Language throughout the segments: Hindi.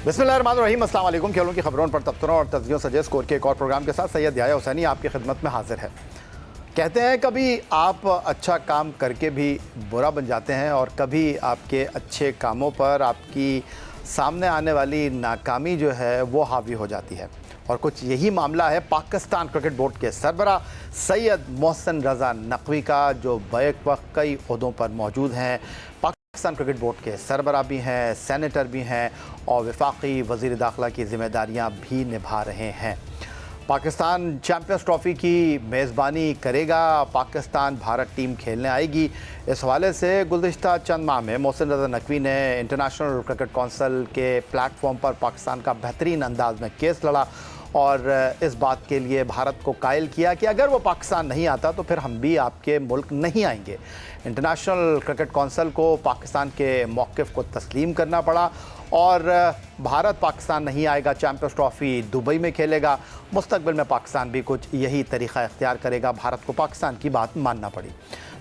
बिस्मिल्लाहिर्रहमानिर्रहीम, अस्सलाम वालेकुम। खेलों की खबरों पर तबसरों और तज्जियों सजे स्कोर के एक और प्रोग्राम के साथ सैयद याह्या हुसैनी आपकी खिदमत में हाजिर है। कहते हैं कभी आप अच्छा काम करके भी बुरा बन जाते हैं और कभी आपके अच्छे कामों पर आपकी सामने आने वाली नाकामी जो है वो हावी हो जाती है। और कुछ यही मामला है पाकिस्तान क्रिकेट बोर्ड के सरबराह सैयद मोहसिन रज़ा नकवी का, जो बैक वक्त कई ओहदों पर मौजूद हैं। पाकिस्तान क्रिकेट बोर्ड के सरबराह भी हैं, सेनेटर भी हैं और वफाकी वज़ीर दाखिला की ज़िम्मेदारियाँ भी निभा रहे हैं। पाकिस्तान चैम्पियंस ट्रॉफ़ी की मेज़बानी करेगा, पाकिस्तान भारत टीम खेलने आएगी। इस हवाले से गुज़िश्ता चंद माह में मोहसिन रज़ा नकवी ने इंटरनेशनल क्रिकेट कौंसिल के प्लेटफॉर्म पर पाकिस्तान का बेहतरीन अंदाज में केस लड़ा और इस बात के लिए भारत को कायल किया कि अगर वो पाकिस्तान नहीं आता तो फिर हम भी आपके मुल्क नहीं आएंगे। इंटरनेशनल क्रिकेट कौंसिल को पाकिस्तान के मौक़िफ़ को तस्लीम करना पड़ा और भारत पाकिस्तान नहीं आएगा, चैम्पियंस ट्रॉफ़ी दुबई में खेलेगा। मुस्तकबिल में पाकिस्तान भी कुछ यही तरीक़ा इख्तियार करेगा, भारत को पाकिस्तान की बात मानना पड़ी।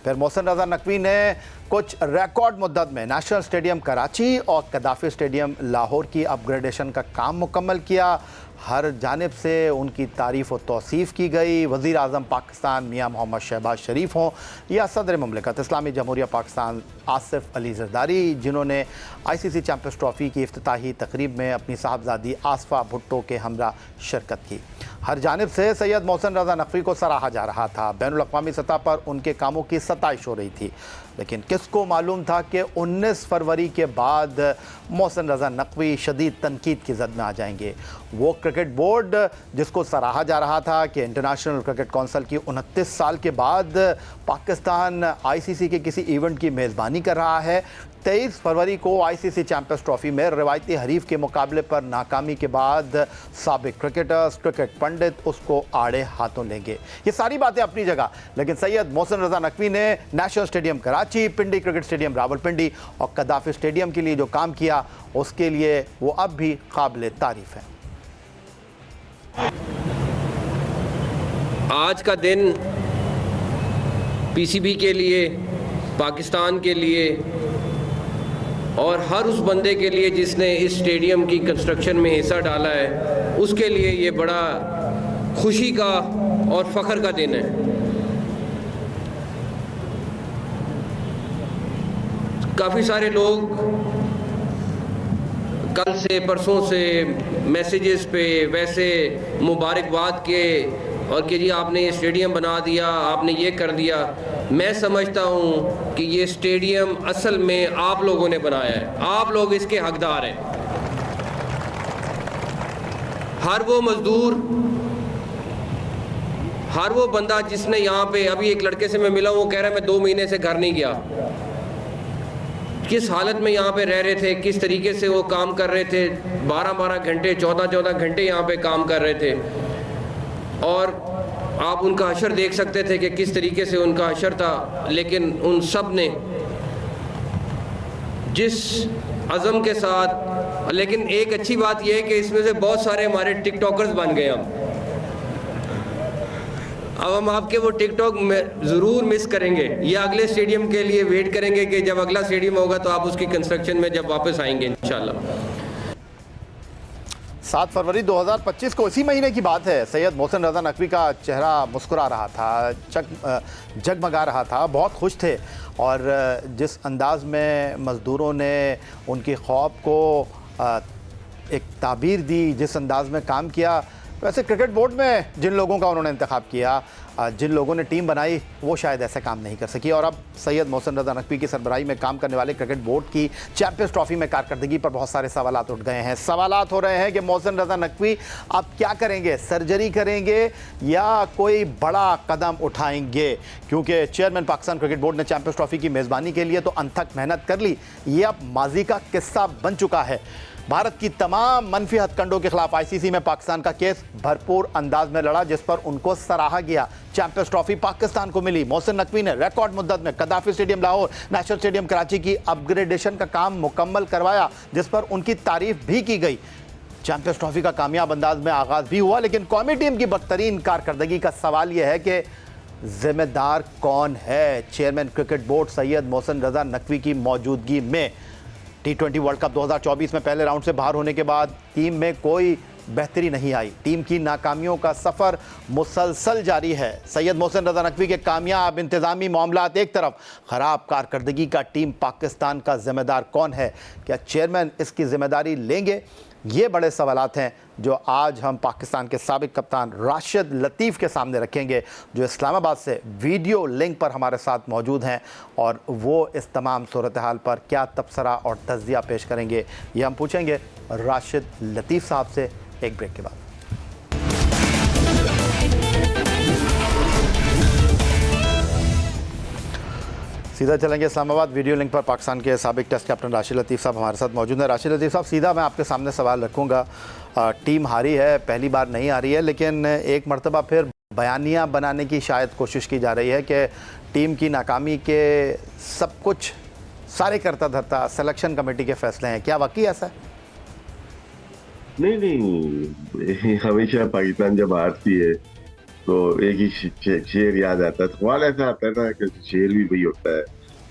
फिर मोहसिन रज़ा नकवी ने कुछ रिकॉर्ड मुद्दत में नेशनल स्टेडियम कराची और कदाफ़ी स्टेडियम लाहौर की अपग्रेडेशन का काम मुकम्मल किया। हर जानिब से उनकी तारीफ़ और तौसीफ़ की गई। वज़ीर आज़म पाकिस्तान मियाँ मोहम्मद शहबाज शरीफ हों या सदर ममलिकत इस्लामी जमहूरिया पाकिस्तान आसिफ अली ज़रदारी, जिन्होंने ICC चैम्पियंस ट्रॉफ़ी की इफ्तिताही तकरीब में अपनी साहबजादी आसफ़ा भुट्टो के हमरा शिरकत की। हर जानिब से सैयद मोहसिन रज़ा नकवी को सराहा जा रहा था, बैनुल अक़वामी सतह पर उनके कामों की सताइश हो रही थी। लेकिन किसको मालूम था कि 19 फरवरी के बाद मोहसिन रज़ा नकवी शदीद तनकीद की जद में आ जाएंगे। वो क्रिकेट बोर्ड जिसको सराहा जा रहा था कि इंटरनेशनल क्रिकेट कौंसिल की 29 साल के बाद पाकिस्तान ICC के किसी इवेंट की मेज़बानी कर रहा है, 23 फरवरी को ICC चैम्पियंस ट्रॉफ़ी में रवायती हरीफ के मुकाबले पर नाकामी के बाद साबिक क्रिकेटर्स, क्रिकेट पंडित उसको आड़े हाथों लेंगे। ये सारी बातें अपनी जगह, लेकिन सैयद मोहसिन रज़ा नकवी ने नेशनल स्टेडियम कराची, पिंडी क्रिकेट स्टेडियम रावलपिंडी और कदाफ़ी स्टेडियम के लिए जो काम किया उसके लिए वो अब भी काबिल तारीफ़ है। आज का दिन PCB के लिए, पाकिस्तान के लिए और हर उस बंदे के लिए जिसने इस स्टेडियम की कंस्ट्रक्शन में हिस्सा डाला है, उसके लिए ये बड़ा खुशी का और फ़ख्र का दिन है। काफ़ी सारे लोग कल से परसों से मैसेजेस पे वैसे मुबारकबाद के और कि जी आपने ये स्टेडियम बना दिया, आपने ये कर दिया। मैं समझता हूँ कि ये स्टेडियम असल में आप लोगों ने बनाया है, आप लोग इसके हकदार हैं। हर वो मज़दूर, हर वो बंदा जिसने यहाँ पे, अभी एक लड़के से मैं मिला हूँ, वो कह रहा है मैं 2 महीने से घर नहीं गया। किस हालत में यहाँ पे रह रहे थे, किस तरीके से वो काम कर रहे थे, 12-12 घंटे 14-14 घंटे यहाँ पे काम कर रहे थे। और आप उनका हशर देख सकते थे कि किस तरीके से उनका हशर था। लेकिन उन सब ने जिस अज़म के साथ, लेकिन एक अच्छी बात यह है कि इसमें से बहुत सारे हमारे टिकटॉकर्स बन गए हम। अब हम आपके वो टिकटॉक में ज़रूर मिस करेंगे, या अगले स्टेडियम के लिए वेट करेंगे कि जब अगला स्टेडियम होगा तो आप उसकी कंस्ट्रक्शन में जब वापस आएंगे इंशाल्लाह। 7 फरवरी 2025 को, इसी महीने की बात है, सैयद मोहसिन रज़ा नकवी का चेहरा मुस्कुरा रहा था, जगमगा रहा था, बहुत खुश थे। और जिस अंदाज में मज़दूरों ने उनकी ख्वाब को एक ताबीर दी, जिस अंदाज में काम किया, वैसे क्रिकेट बोर्ड में जिन लोगों का उन्होंने इंतखाब किया, जिन लोगों ने टीम बनाई, वो शायद ऐसे काम नहीं कर सकी। और अब सैयद मोहसिन रज़ा नकवी की सरबराही में काम करने वाले क्रिकेट बोर्ड की चैम्पियंस ट्रॉफ़ी में कारकर्दगी पर बहुत सारे सवालात उठ गए हैं। सवालात हो रहे हैं कि मोहसिन रज़ा नकवी अब क्या करेंगे, सर्जरी करेंगे या कोई बड़ा कदम उठाएंगे, क्योंकि चेयरमैन पाकिस्तान क्रिकेट बोर्ड ने चैम्पियंस ट्रॉफ़ी की मेज़बानी के लिए तो अनथक मेहनत कर ली, ये अब माजी का किस्सा बन चुका है। भारत की तमाम मनफी हथकंडों के खिलाफ ICC में पाकिस्तान का केस भरपूर अंदाज में लड़ा, जिस पर उनको सराहा गया। चैंपियंस ट्रॉफी पाकिस्तान को मिली। मोहसिन नकवी ने रिकॉर्ड मुद्दत में कदाफ़ी stadium Lahore, national stadium Karachi की अपग्रेडेशन का काम मुकम्मल करवाया, जिस पर उनकी तारीफ भी की गई। चैंपियंस ट्रॉफी का कामयाब अंदाज में आगाज़ भी हुआ, लेकिन कौमी टीम की बदतरीन कारकर्दगी का सवाल यह है कि जिम्मेदार कौन है। Chairman cricket board Syed Mohsin Raza Naqvi की मौजूदगी में T20 वर्ल्ड कप 2024 में पहले राउंड से बाहर होने के बाद टीम में कोई बेहतरी नहीं आई। टीम की नाकामियों का सफ़र मुसलसल जारी है। सैयद मोहसिन रजा नकवी के कामयाब इंतज़ामी मामलात एक तरफ, ख़राब कारकर्दगी का टीम पाकिस्तान का ज़िम्मेदार कौन है? क्या चेयरमैन इसकी ज़िम्मेदारी लेंगे? ये बड़े सवालात हैं जो आज हम पाकिस्तान के साबिक कप्तान राशिद लतीफ़ के सामने रखेंगे, जो इस्लामाबाद से वीडियो लिंक पर हमारे साथ मौजूद हैं, और वो इस तमाम सूरत हाल पर क्या तबसरा और तज़किया पेश करेंगे, ये हम पूछेंगे राशिद लतीफ़ साहब से एक ब्रेक के बाद। सीधा चलेंगे इस्लामाबाद। वीडियो लिंक पर पाकिस्तान के साबिक टेस्ट कैप्टन राशिद लतीफ़ साहब हमारे साथ मौजूद हैं। राशिद लतीफ़ साहब, सीधा मैं आपके सामने सवाल रखूँगा। टीम हारी है, पहली बार नहीं आ रही है, लेकिन एक मरतबा फिर बयानिया बनाने की शायद कोशिश की जा रही है कि टीम की नाकामी के सब कुछ सारे करता धरता सिलेक्शन कमेटी के फैसले हैं। क्या वाकई ऐसा है? नहीं, हमेशा पाकिस्तान जब हारती है तो एक ही शेर याद आता है। सवाल ऐसा आता है ना कि शेर भी वही होता है,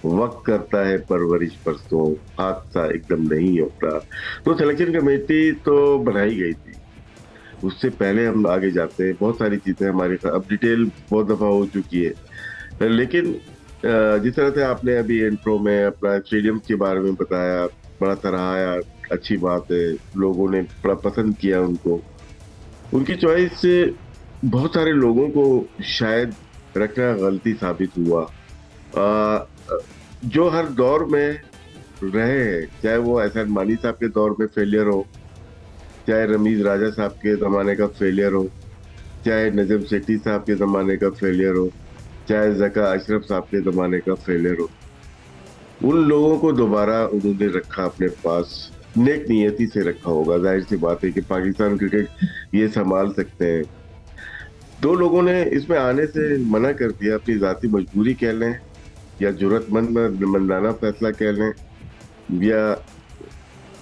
वक्त करता है परवरिश परसों, हादसा एकदम नहीं होता। तो सिलेक्शन कमेटी तो बनाई गई थी, उससे पहले हम आगे जाते हैं। बहुत सारी चीजें हमारे साथ अब डिटेल बहुत दफा हो चुकी है, लेकिन जिस तरह से आपने अभी इंट्रो में अपना स्टेडियम के बारे में बताया, बड़ा सराहाया, अच्छी बात है, लोगों ने बड़ा पसंद किया उनको। उनकी चॉइस से बहुत सारे लोगों को शायद रखना गलती साबित हुआ। जो हर दौर में रहे हैं, चाहे वो एहसान मानी साहब के दौर में फेलियर हो, चाहे रमीज राजा साहब के ज़माने का फेलियर हो, चाहे नजम सेठी साहब के ज़माने का फेलियर हो, चाहे ज़का अशरफ साहब के ज़माने का फेलियर हो, उन लोगों को दोबारा उन्होंने रखा अपने पास, नेक नियति से रखा होगा। जाहिर सी बात है कि पाकिस्तान क्रिकेट ये संभाल सकते हैं। दो लोगों ने इसमें आने से मना कर दिया, अपनी जाती मजबूरी कह लें या जुर्रतमंदाना फैसला कह लें, या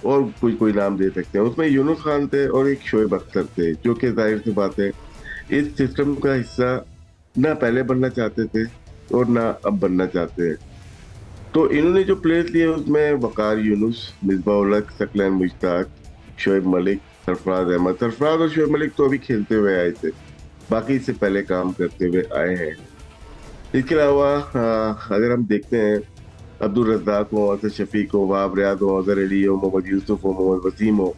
और कोई नाम दे सकते हैं। उसमें यूनुस खान थे और एक शोएब अख्तर थे, जो कि जाहिर सी बात है इस सिस्टम का हिस्सा ना पहले बनना चाहते थे और ना अब बनना चाहते हैं। तो इन्होंने जो प्लेयर्स लिए उसमें वकार यूनुस, मिसबाह उल हक, सकलैन मुश्ताक, शोएब मलिक, सरफराज अहमद। सरफराज और शोएब मलिक तो अभी खेलते हुए आए थे, बाकी इससे पहले काम करते हुए आए हैं। इसके अलावा अगर हम देखते हैं, अब्दुल रज़्ज़ाक हो, असद शफीक हो, वहाब रियाद हो, अजहर अली हो, मोहम्मद यूसुफ हो, मोहम्मद वसीम हो,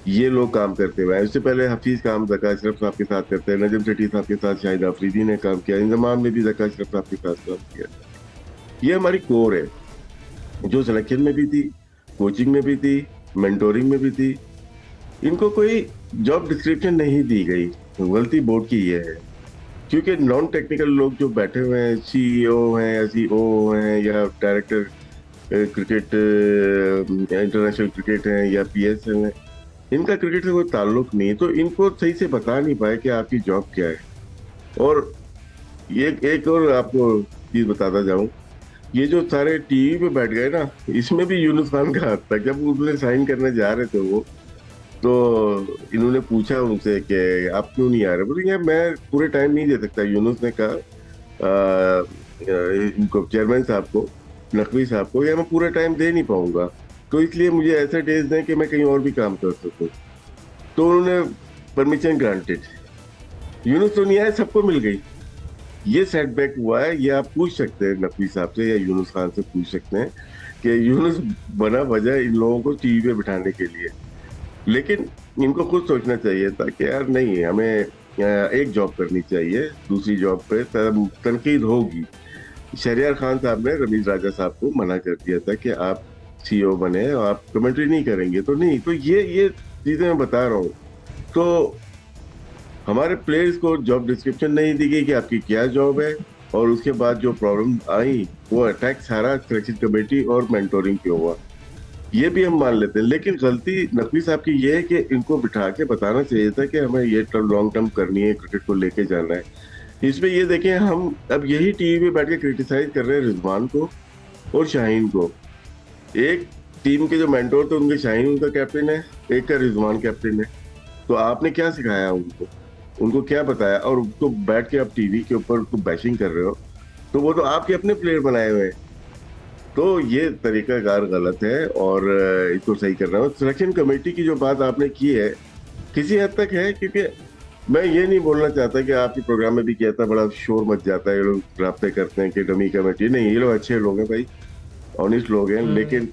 ये लोग काम करते हुए आए। उससे पहले हफीज काम ज़का अशरफ साहब के साथ करते हैं, नजम सेठी साहब के साथ शाहिद आफरीदी ने काम किया, इंजमाम ने भी ज़का अशरफ साहब के साथ काम किया। ये हमारी कोर है, जो सिलेक्शन में भी थी, कोचिंग में भी थी, मेंटोरिंग में भी थी। इनको कोई जॉब डिस्क्रिप्शन नहीं दी गई, गलती बोर्ड की ये है, क्योंकि नॉन टेक्निकल लोग जो बैठे हुए हैं, CEO हैं या CEO हैं या डायरेक्टर क्रिकेट इंटरनेशनल क्रिकेट हैं या PSL हैं, इनका क्रिकेट से कोई ताल्लुक नहीं, तो इनको सही से बता नहीं पाए कि आपकी जॉब क्या है। और ये एक और आपको चीज़ बताता जाऊं, ये जो सारे टीवी पे बैठ गए ना, इसमें भी यूनुस खान का हाथ था। जब उन्होंने साइन करने जा रहे थे वो, तो इन्होंने पूछा उनसे कि आप क्यों नहीं आ रहे? बोले यार मैं पूरे टाइम नहीं दे सकता। यूनुस ने कहा इनको, चेयरमैन साहब को, नकवी साहब को, यार मैं पूरा टाइम दे नहीं पाऊंगा, तो इसलिए मुझे ऐसे डेज दें कि मैं कहीं और भी काम कर सकूं। तो उन्होंने परमिशन ग्रांटेड। यूनुस तो नहीं आए, सबको मिल गई। ये सेटबैक हुआ है। ये आप पूछ सकते हैं नकवी साहब से या यूनुस खान से पूछ सकते हैं कि यूनुस बना वजह इन लोगों को टीवी पे बिठाने के लिए। लेकिन इनको खुद सोचना चाहिए था कि यार नहीं, हमें एक जॉब करनी चाहिए, दूसरी जॉब पे तनकीद होगी। शहरियार खान साहब ने रमीज राजा साहब को मना कर दिया था कि आप CEO बने और आप कमेंट्री नहीं करेंगे, तो नहीं। तो ये चीजें मैं बता रहा हूँ। तो हमारे प्लेयर्स को जॉब डिस्क्रिप्शन नहीं दी गई कि आपकी क्या जॉब है, और उसके बाद जो प्रॉब्लम आई वो अटैक सारा सिलेक्शन कमेटी और मेंटोरिंग पे हुआ। ये भी हम मान लेते हैं, लेकिन गलती नकवी साहब की ये है कि इनको बिठा के बताना चाहिए था कि हमें ये लॉन्ग टर्म करनी है, क्रिकेट को लेके जाना है। इसमें ये देखें, हम अब यही टीवी पे बैठ के क्रिटिसाइज कर रहे हैं रिजवान को और शाहीन को। एक टीम के जो मेंटोर थे उनके शाहीन उनका कैप्टन है, एक का रिजवान कैप्टन है। तो आपने क्या सिखाया उनको क्या बताया? और उसको बैठ के आप टीवी के ऊपर बैशिंग कर रहे हो, तो वो तो आपके अपने प्लेयर बनाए हुए हैं। तो ये तरीकाकार गलत है और इसको सही करना है। सिलेक्शन कमेटी की जो बात आपने की है किसी हद तक है, क्योंकि मैं ये नहीं बोलना चाहता कि आपके प्रोग्राम में भी किया था बड़ा शोर मच जाता है, ये लोग राब्ते करते हैं कि डमी कमेटी, नहीं, ये लोग अच्छे लोग हैं भाई, ऑनेस्ट लोग हैं। लेकिन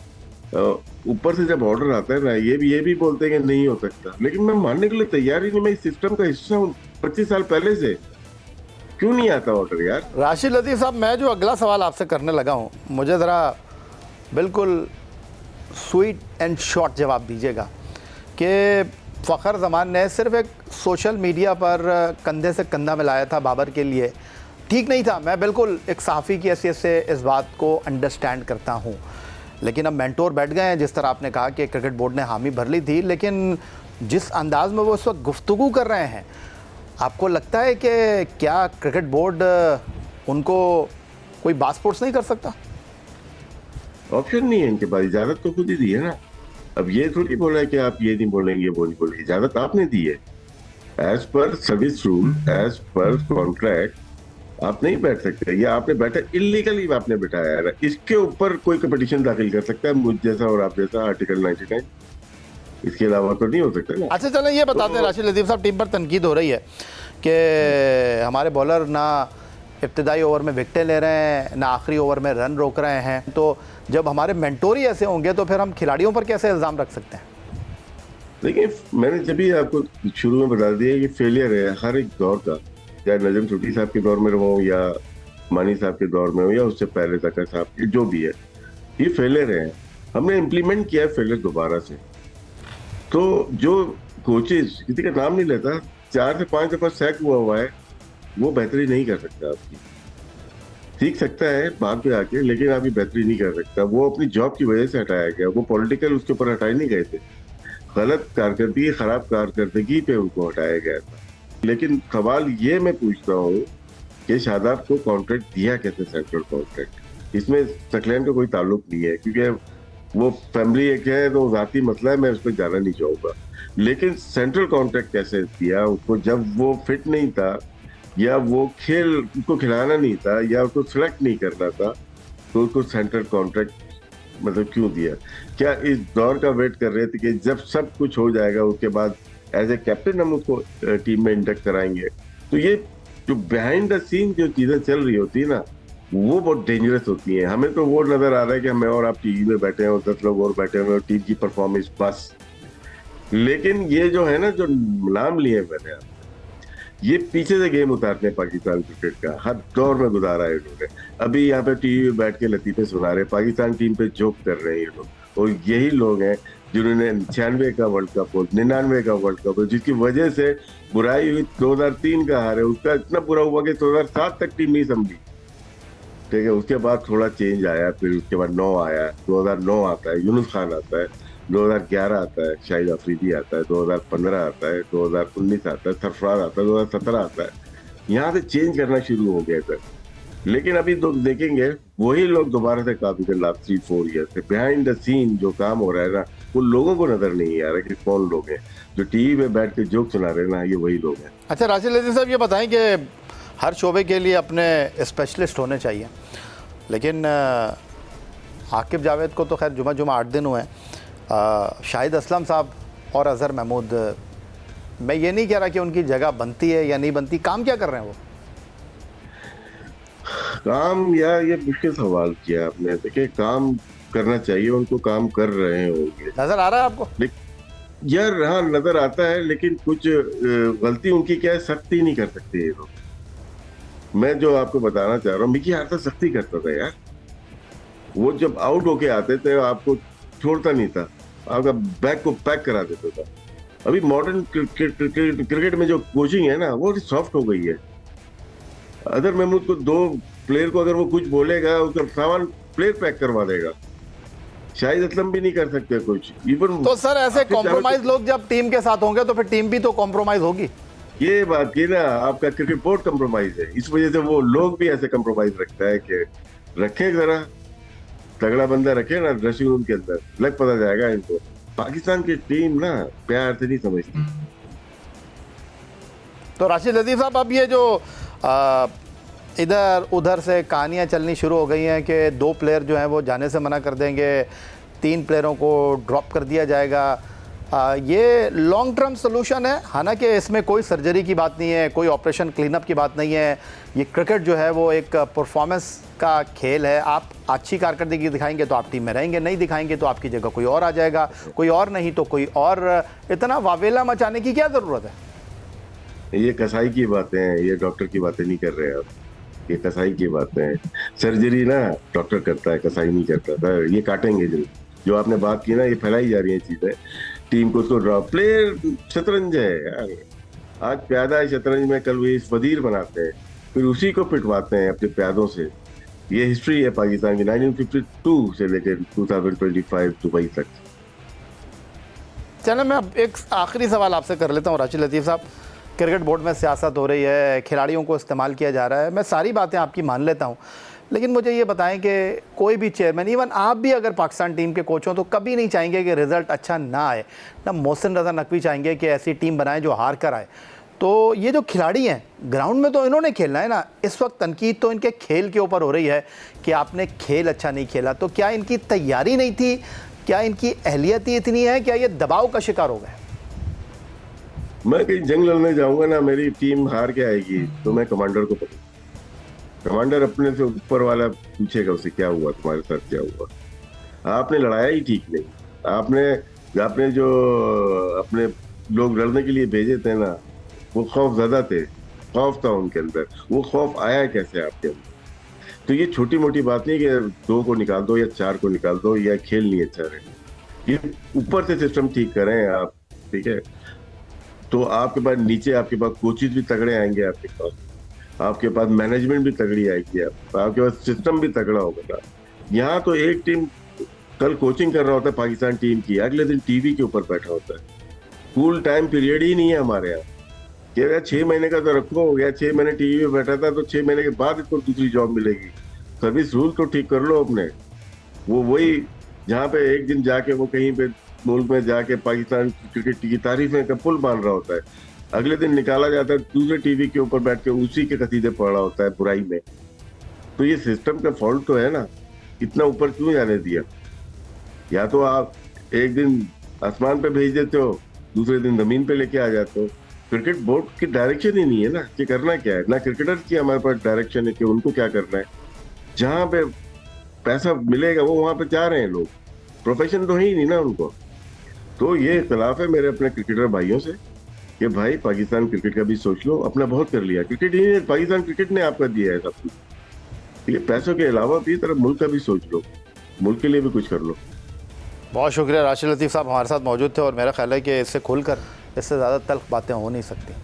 ऊपर से जब ऑर्डर आता है ना, ये भी बोलते हैं कि नहीं हो सकता, लेकिन मैं मानने के लिए तैयार ही नहीं, मैं इस सिस्टम का हिस्सा हूँ 25 साल पहले से, क्यों नहीं आता ऑर्डर यार। राशिद लतीफ़ साहब, मैं जो अगला सवाल आपसे करने लगा हूँ, मुझे ज़रा बिल्कुल स्वीट एंड शॉर्ट जवाब दीजिएगा कि फ़खर ज़मान ने सिर्फ एक सोशल मीडिया पर कंधे से कंधा मिलाया था बाबर के लिए, ठीक नहीं था। मैं बिल्कुल एक सहाफ़ी की हैसियत से इस बात को अंडरस्टैंड करता हूँ, लेकिन अब मेंटोर बैठ गए हैं। जिस तरह आपने कहा कि क्रिकेट बोर्ड ने हामी भर ली थी, लेकिन जिस अंदाज़ में वो इस वक्त गुफ्तगू कर रहे हैं, आपको लगता है कि क्या क्रिकेट बोर्ड उनको कोई बात स्पोर्ट्स नहीं कर सकता? ऑप्शन नहीं है इनके पास, इजाजत तो खुद ही दी है ना। अब ये थोड़ी बोला है कि आप ये नहीं बोलेंगे, वो नहीं बोलेंगे, इजाजत आपने दी है। As per service rule, as per contract आप नहीं बैठ सकते, या आपने बैठा इलीगली आपने बैठाया है, इसके ऊपर कोई कंपटीशन दाखिल कर सकता है मुझ जैसा और आप जैसा, आर्टिकल 99, इसके अलावा तो नहीं हो सकता ना। अच्छा चलें, ये बताते हैं राशिद लतीफ़ साहब, टीम पर तनकीद हो रही है कि हमारे बॉलर ना इब्तदाई ओवर में विकेटें ले रहे हैं, ना आखिरी ओवर में रन रोक रहे हैं, तो जब हमारे मेंटोर ही ऐसे होंगे तो फिर हम खिलाड़ियों पर कैसे इल्ज़ाम रख सकते हैं? देखिए, मैंने जब ही आपको शुरू में बता दिया कि फेलियर है हर एक दौर का, चाहे नजम सेठी साहब के दौर में हो या मानी साहब के दौर में हो या उससे पहले तक साहब के, जो भी है, ये फेलियर है। हमने इम्प्लीमेंट किया है फेलियर दोबारा से। तो जो कोचेज, किसी का नाम नहीं लेता, 4 से 5 दफा सैक हुआ है, वो बेहतरी नहीं कर सकता आपकी। सीख सकता है बाद में आके, लेकिन अभी बेहतरी नहीं कर सकता। वो अपनी जॉब की वजह से हटाया गया, वो पॉलिटिकल उसके ऊपर हटाए नहीं गए थे, गलत कारकर्दगी, खराब कारकर्दगी पे उनको हटाया गया था। लेकिन सवाल ये मैं पूछता हूँ कि शादाब को कॉन्ट्रैक्ट दिया कैसे, सेंट्रल कॉन्ट्रैक्ट? इसमें सकलैन का कोई ताल्लुक नहीं है, क्योंकि वो फैमिली एक है, तो जाती मसला है, मैं उस पर जाना नहीं चाहूंगा। लेकिन सेंट्रल कॉन्ट्रैक्ट कैसे दिया उसको, जब वो फिट नहीं था, या वो खेल उसको खिलाना नहीं था, या उसको सेलेक्ट नहीं करना था, तो उसको सेंट्रल कॉन्ट्रैक्ट मतलब क्यों दिया? क्या इस दौर का वेट कर रहे थे कि जब सब कुछ हो जाएगा उसके बाद एज ए कैप्टन हम उसको टीम में इंडक्ट कराएंगे? तो ये जो बिहाइंड द सीन जो चीजें चल रही होती है ना, वो बहुत डेंजरस होती हैं। हमें तो वो नजर आ रहा है कि हमें और आप टीवी में बैठे हैं और 10 लोग और बैठे हुए, टीम की परफॉर्मेंस बस। लेकिन ये जो है ना, जो नाम लिए मैंने आप, ये पीछे से गेम उतारते हैं पाकिस्तान क्रिकेट का, हर दौर में गुजारा है इन्होंने। अभी यहाँ पे टीवी में बैठ के लतीफे सुना रहे, पाकिस्तान टीम पे जोक कर रहे हैं ये लोग, और यही लोग हैं जिन्होंने 96 का वर्ल्ड कप और 99 का वर्ल्ड कप, जिसकी वजह से बुराई हुई 2003 का हार है, उसका इतना बुरा हुआ कि 2007 तक टीम नहीं समझी, ठीक है। उसके बाद थोड़ा चेंज आया, फिर उसके बाद 9 आया, 2009 आता है, यूनुस खान आता है, 2011 आता है, शाहिद अफरीदी आता है, 2015 आता है, 2019 आता है, सरफराज आता है, 2017 आता है। यहाँ से चेंज करना शुरू हो गया सर। लेकिन अभी तो देखेंगे वही लोग दोबारा से काफी कर, लास्ट 3-4 ईयर से बिहाइंड द सीन जो काम हो रहा है ना, वो लोगों को नजर नहीं आ रहा कि कौन लोग हैं जो टीवी में बैठ के जोक सुना रहे हैं ना, ये वही लोग हैं। अच्छा राशिद लतीफ़ साहब, ये बताएं कि हर शोबे के लिए अपने स्पेशलिस्ट होने चाहिए, लेकिन आकिब जावेद को तो खैर जुमा 8 दिन हुए हैं। शाहिद असलम साहब और अज़हर महमूद, मैं ये नहीं कह रहा कि उनकी जगह बनती है या नहीं बनती, काम क्या कर रहे हैं वो? काम, या ये मुश्किल सवाल किया आपने। देखिए, काम करना चाहिए उनको, काम कर रहे होंगे, नज़र आ रहा है आपको? यार हाँ, नजर आता है, लेकिन कुछ गलती उनकी क्या है, सख्ती नहीं कर सकते ये लोग। मैं जो आपको बताना चाह रहा हूँ, मिकी हार्टर सख्ती करता था यार, वो जब आउट होके आते थे आपको छोड़ता नहीं था, आपका बैग को पैक करा देता था। अभी मॉडर्न क्रिकेट में जो कोचिंग है ना, वो सॉफ्ट हो गई है। अदर महमूद को, 2 प्लेयर को अगर वो कुछ बोलेगा, उसका सामान प्लेयर पैक करवा देगा। शाहिद असलम भी नहीं कर सकते कुछ, इवन। तो सर ऐसे कॉम्प्रोमाइज लोग जब टीम के साथ होंगे तो फिर टीम भी तो कॉम्प्रोमाइज होगी। ये बात की ना, आपका क्रिकेट बोर्ड कॉम्प्रोमाइज है, इस वजह से वो लोग भी ऐसे कॉम्प्रोमाइज रखता है कि रखे जरा तगड़ा बंदा रखे ना ड्रेसिंग रूम के अंदर, लग पता जाएगा इनको। पाकिस्तान की टीम ना प्यार से नहीं समझती। तो राशिद लतीफ़ साहब, अब ये जो इधर उधर से कहानियाँ चलनी शुरू हो गई हैं कि 2 प्लेयर जो हैं वो जाने से मना कर देंगे, 3 प्लेयरों को ड्रॉप कर दिया जाएगा। ये लॉन्ग टर्म सोल्यूशन है, हालांकि इसमें कोई सर्जरी की बात नहीं है, कोई ऑपरेशन क्लीनअप की बात नहीं है। ये क्रिकेट जो है वो एक परफॉर्मेंस का खेल है। आप अच्छी कारकर्दगी दिखाएंगे तो आप टीम में रहेंगे, नहीं दिखाएंगे तो आपकी जगह कोई और आ जाएगा, कोई और नहीं तो कोई और। इतना वावेला मचाने की क्या ज़रूरत है? ये कसाई की बातें हैं, ये डॉक्टर की बातें नहीं कर रहे आप। ये कसाई की बातें हैं। सर्जरी ना डॉक्टर करता है, कसाई नहीं करता था। ये काटेंगे जो आपने बात की ना, ये फैलाई जा रही है चीजें। टीम को उसको ड्रॉप, प्लेयर शतरंज है यार। आज प्यादा है शतरंज में, कल वो वजीर बनाते हैं, फिर उसी को पिटवाते हैं अपने प्यादों से। ये हिस्ट्री है पाकिस्तान की 1952 से लेकर 2025 दुबई तक। चलो मैं अब एक आखिरी सवाल आपसे कर लेता हूँ राशिद लतीफ़ साहब। क्रिकेट बोर्ड में सियासत हो रही है, खिलाड़ियों को इस्तेमाल किया जा रहा है, मैं सारी बातें आपकी मान लेता हूँ, लेकिन मुझे ये बताएं कि कोई भी चेयरमैन, इवन आप भी अगर पाकिस्तान टीम के कोच हों तो कभी नहीं चाहेंगे कि रिज़ल्ट अच्छा ना आए। ना मोहसिन रज़ा नकवी चाहेंगे कि ऐसी टीम बनाएं जो हार कर आए। तो ये जो खिलाड़ी हैं ग्राउंड में तो इन्होंने खेलना है ना। इस वक्त तनकीद तो इनके खेल के ऊपर हो रही है कि आपने खेल अच्छा नहीं खेला। तो क्या इनकी तैयारी नहीं थी? क्या इनकी अहलियत ही इतनी है? क्या ये दबाव का शिकार हो गए? मैं कहीं जंग लड़ने जाऊंगा ना, मेरी टीम हार के आएगी तो मैं कमांडर को पकड़ूंगा। कमांडर अपने से ऊपर वाला पूछेगा उसे क्या हुआ, तुम्हारे साथ क्या हुआ। आपने लड़ाया ही ठीक नहीं। आपने जो अपने लोग लड़ने के लिए भेजे थे ना, वो खौफ ज़्यादा थे, खौफ था उनके अंदर। वो खौफ आया कैसे आपके अंदर? तो ये छोटी मोटी बात नहीं कि 2 को निकाल दो या 4 को निकाल दो या खेल नहीं अच्छा रहे। ये ऊपर से सिस्टम ठीक करें आप, ठीक है? तो आपके पास नीचे आपके पास कोचेज भी तगड़े आएंगे, आपके पास मैनेजमेंट भी तगड़ी आएगी, आपके पास सिस्टम भी तगड़ा होगा। यहाँ तो एक टीम कल कोचिंग कर रहा होता है पाकिस्तान टीम की, अगले दिन टीवी के ऊपर बैठा होता है। फुल टाइम पीरियड ही नहीं है हमारे यहाँ कि यार 6 महीने का तो रखो, या 6 महीने टीवी में बैठा था तो 6 महीने के बाद इसको दूसरी जॉब मिलेगी। सर्विस रूल तो ठीक कर लो अपने। वो वही जहाँ पे एक दिन जाके वो कहीं पे मुल्क में जाके पाकिस्तान क्रिकेट की तारीफें का पुल बांध रहा होता है, अगले दिन निकाला जाता है दूसरे टीवी के ऊपर बैठ के उसी के कसीदे पढ़ रहा होता है बुराई में। तो ये सिस्टम का फॉल्ट तो है ना, इतना ऊपर क्यों जाने दिया? या तो आप एक दिन आसमान पे भेज देते हो, दूसरे दिन जमीन पे लेके आ जाते हो। क्रिकेट बोर्ड की डायरेक्शन ही नहीं है ना कि करना क्या है, ना क्रिकेटर्स की हमारे पास डायरेक्शन है कि उनको क्या करना है। जहाँ पे पैसा मिलेगा वो वहां पे जा रहे हैं लोग, प्रोफेशन तो है ही नहीं ना उनको। तो ये इख्तलाफ है मेरे अपने क्रिकेटर भाइयों से कि भाई पाकिस्तान क्रिकेट का भी सोच लो। अपना बहुत कर लिया क्रिकेट ही नहीं, पाकिस्तान क्रिकेट ने आपका दिया है सब कुछ, ठीक है? पैसों के अलावा भी तरफ मुल्क का भी सोच लो, मुल्क के लिए भी कुछ कर लो। बहुत शुक्रिया राशिद लतीफ़ साहब हमारे साथ मौजूद थे, और मेरा ख्याल है कि इससे खुलकर इससे ज़्यादा तल्ख बातें हो नहीं सकती।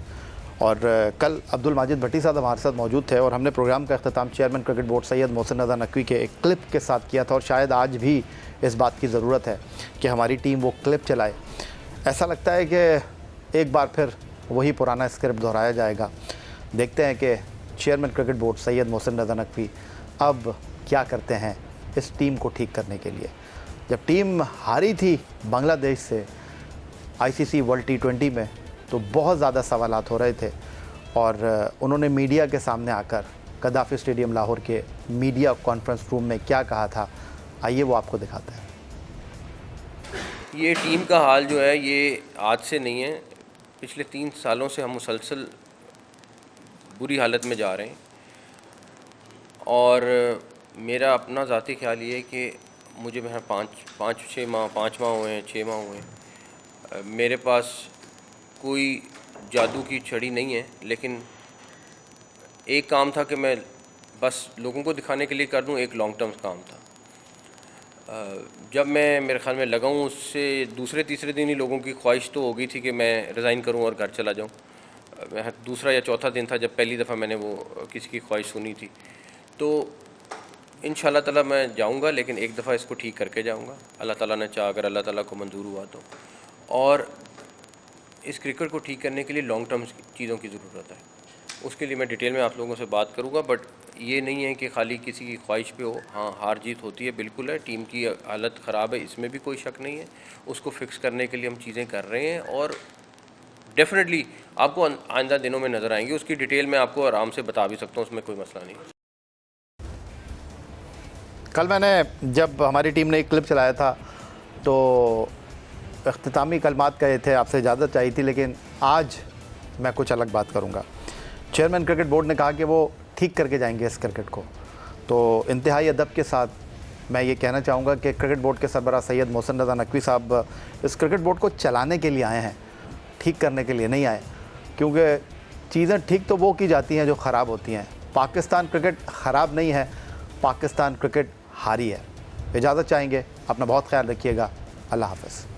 और कल अब्दुल माजिद भट्टी साहब हमारे साथ मौजूद थे और हमने प्रोग्राम का अख्ताम chairman cricket board Syed Mohsin Raza Naqvi के एक क्लिप के साथ किया था, और शायद आज भी इस बात की ज़रूरत है कि हमारी टीम वो क्लिप चलाए। ऐसा लगता है कि एक बार फिर वही पुराना स्क्रिप्ट दोहराया जाएगा। देखते हैं कि chairman cricket board Syed Mohsin Raza Naqvi अब क्या करते हैं इस टीम को ठीक करने के लिए। जब टीम हारी थी बांग्लादेश से ICC वर्ल्ड T20 में तो बहुत ज़्यादा सवालात हो रहे थे, और उन्होंने मीडिया के सामने आकर गद्दाफ़ी स्टेडियम लाहौर के मीडिया कॉन्फ्रेंस रूम में क्या कहा था, आइए वो आपको दिखाते हैं। ये टीम का हाल जो है ये आज से नहीं है, पिछले 3 सालों से हम मुसलसल बुरी हालत में जा रहे हैं। और मेरा अपना ज़ाती ख्याल ये है कि मुझे मैं 5 माह हुए हैं, 6 माह हुए हैं, मेरे पास कोई जादू की छड़ी नहीं है, लेकिन एक काम था कि मैं बस लोगों को दिखाने के लिए कर दूं, एक लॉन्ग टर्म काम था। जब मैं मेरे ख्याल में लगा हूँ उससे दूसरे तीसरे दिन ही लोगों की ख्वाहिश तो हो गई थी कि मैं रिज़ाइन करूँ और घर चला जाऊँ। दूसरा या चौथा दिन था जब पहली दफ़ा मैंने वो किसी की ख्वाहिश सुनी थी। तो इंशाअल्लाह ताला मैं जाऊँगा, लेकिन एक दफ़ा इसको ठीक करके जाऊँगा, अल्लाह ताला ने चाहा, अगर अल्लाह ताला को मंजूर हुआ तो। और इस क्रिकेट को ठीक करने के लिए लॉन्ग टर्म चीज़ों की ज़रूरत है, उसके लिए मैं डिटेल में आप लोगों से बात करूँगा। बट ये नहीं है कि खाली किसी की ख्वाहिश पे हो। हाँ, हार जीत होती है, बिल्कुल है, टीम की हालत ख़राब है, इसमें भी कोई शक नहीं है। उसको फिक्स करने के लिए हम चीज़ें कर रहे हैं और डेफिनेटली आपको आइंदा दिनों में नज़र आएंगी। उसकी डिटेल मैं आपको आराम से बता भी सकता हूँ, उसमें कोई मसला नहीं है। कल मैंने जब हमारी टीम ने एक क्लिप चलाया था तो इख्तितामी कलमात कहे थे, आपसे इजाज़त चाहिए थी, लेकिन आज मैं कुछ अलग बात करूंगा। चेयरमैन क्रिकेट बोर्ड ने कहा कि वो ठीक करके जाएंगे इस क्रिकेट को, तो इंतहाई अदब के साथ मैं ये कहना चाहूँगा कि क्रिकेट बोर्ड के सरबराह सैयद मोहसिन रज़ा नकवी साहब इस क्रिकेट बोर्ड को चलाने के लिए आए हैं, ठीक करने के लिए नहीं आए, क्योंकि चीज़ें ठीक तो वो की जाती हैं जो ख़राब होती हैं। पाकिस्तान क्रिकेट ख़राब नहीं है, पाकिस्तान क्रिकेट हारी है। इजाज़त चाहेंगे, अपना बहुत ख्याल रखिएगा। अल्लाह हाफ़िज़।